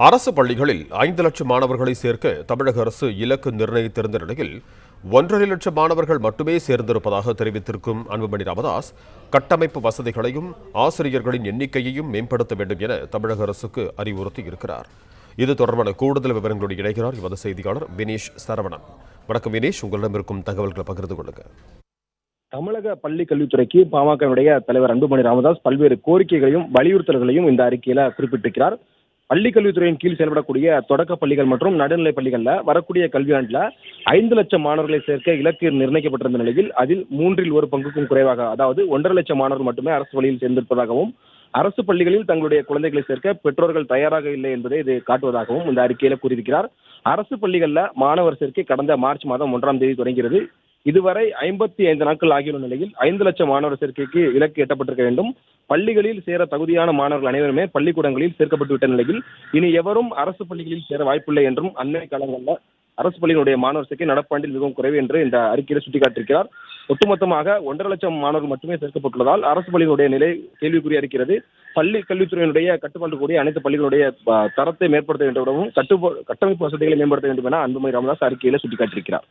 அரசு பள்ளிகளில் 5 லட்சம் மாணவர்களை சேர்க்க தமிழக அரசு இலக்கு நிர்ணயித்திருந்த நிலையில் 1.5 லட்சம் மாணவர்கள் மட்டுமே சேர்ந்திருப்பதாக தெரிவித்திருக்கும் அன்புமணி ராமதாஸ், கட்டமைப்பு வசதிகளையும் ஆசிரியர்களின் எண்ணிக்கையையும் மேம்படுத்த வேண்டும் என தமிழக அரசுக்கு அறிவுறுத்தியிருக்கிறார். இது தொடர்பான கூடுதல் விவரங்களோடு இணைகிறார் எமது செய்தியாளர் வினேஷ் சரவணன். வணக்கம் வினேஷ், உங்களிடம் இருக்கும் தகவல்களை பகிர்ந்து கொள்ளுங்க. தமிழக பள்ளி கல்வித்துறைக்கு பாமகவுடைய தலைவர் அன்புமணி ராமதாஸ் பல்வேறு கோரிக்கைகளையும் வலியுறுத்தல்களையும் இந்த அறிக்கையில குறிப்பிட்டிருக்கிறார். பள்ளி கல்வித்துறையின் கீழ் செயல்படக்கூடிய தொடக்க பள்ளிகள் மற்றும் நடுநிலை பள்ளிகள்ல வரக்கூடிய கல்வியாண்டுல 5 லட்சம் மாணவர்களை சேர்க்க இலக்கு நிர்ணயிக்கப்பட்டிருந்த நிலையில் அதில் 1/3 பங்குக்கும் குறைவாக, அதாவது 1.5 லட்சம் மாணவர்கள் மட்டுமே அரசு பள்ளியில் சேர்ந்திருப்பதாகவும், அரசு பள்ளிகளில் தங்களுடைய குழந்தைகளை சேர்க்க பெற்றோர்கள் தயாராக இல்லை என்பதை இது காட்டுவதாகவும் இந்த அறிக்கையில கூறியிருக்கிறார். அரசு பள்ளிகள்ல மாணவர் சேர்க்கை கடந்த மார்ச் மாதம் 1ஆம் தேதி தொடங்கிறது. இதுவரை 55 நாட்கள் ஆகியுள்ள நிலையில் 5 லட்சம் மாணவர் சேர்க்கைக்கு இலக்கு எட்டப்பட்டிருக்க வேண்டும். பள்ளிகளில் சேர தகுதியான மாணவர்கள் அனைவருமே பள்ளிக்கூடங்களில் சேர்க்கப்பட்டுவிட்ட நிலையில் இனி எவரும் அரசு பள்ளிகளில் சேர வாய்ப்பில்லை என்றும், அண்மை காலங்களில் அரசு பள்ளியினுடைய மாணவர் சேர்க்கை நடப்பாண்டில் மிகவும் குறைவு என்று இந்த அறிக்கையில் சுட்டிக்காட்டியிருக்கிறார். ஒட்டுமொத்தமாக 1.5 லட்சம் மாணவர்கள் மட்டுமே சேர்க்கப்பட்டுள்ளதால் அரசு பள்ளிகளுடைய நிலை கேள்விக்குறியா இருக்கிறது. பள்ளி கல்வித்துறையினுடைய கட்டுப்பாட்டு கூடிய அனைத்து பள்ளிகளுடைய தரத்தை மேம்படுத்த வேண்டும் எனவும் கட்டமைப்பு வசதிகளை மேம்படுத்த வேண்டும் என அன்புமணி ராமதாஸ் அறிக்கையில சுட்டிக்காட்டியிருக்கிறார்.